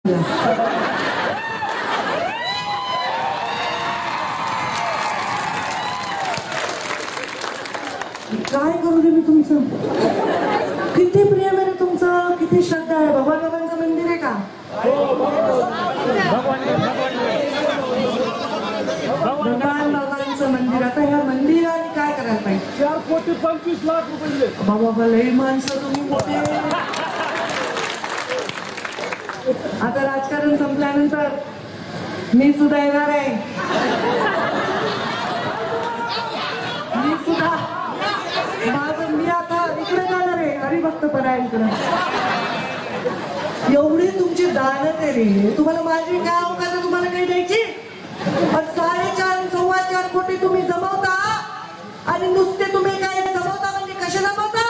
काय करू दे मी तुमचं? किती प्रेम आहे तुमचं, किती श्रद्धा आहे. भगवान बाबांचं मंदिर आहे का? भगवान बाबांचं मंदिर. आता ह्या मंदिराने काय करायला पाहिजे? 4,25,00,000 रुपये. बाबा लई माणसं तुम्ही मोठे. आता राजकारण संपल्यानंतर मी सुद्धा येणार आहे. मी आता इकडे जाणार आहे हरिभक्त परायणकडे. एवढी तुमची दानत आहे रे. तुम्हाला माझी काय अवकाश आहे तुम्हाला काही द्यायची? 4.5-4 कोटी तुम्ही जमवता आणि नुसते तुम्ही काय जमवता म्हणजे कसे जमवता?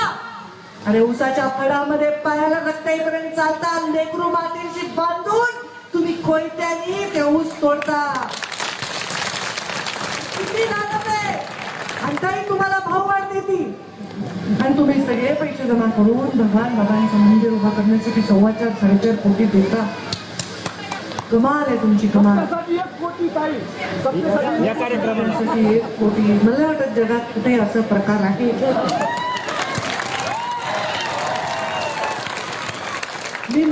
अरे उसाच्या फळामध्ये पायाला रक्त येईपर्यंत चालता. लेकरू मातीशी बांधून तुम्ही कोयत्यानी ते ऊस तोडता. किती दानत आहे. आणि तरी तुम्हाला भाव वाढते ती. आणि तुम्ही सगळे पैसे जमा करून भगवान बाबांचं मंदिर उभा करण्यासाठी 4.25-4.5 कोटी देता. कमाल आहे तुमची, कमाल. 1 कोटी ताई. या कार्यक्रमासाठी 1 कोटी. मला वाटत जगात कुठे असा प्रकार आहे. मी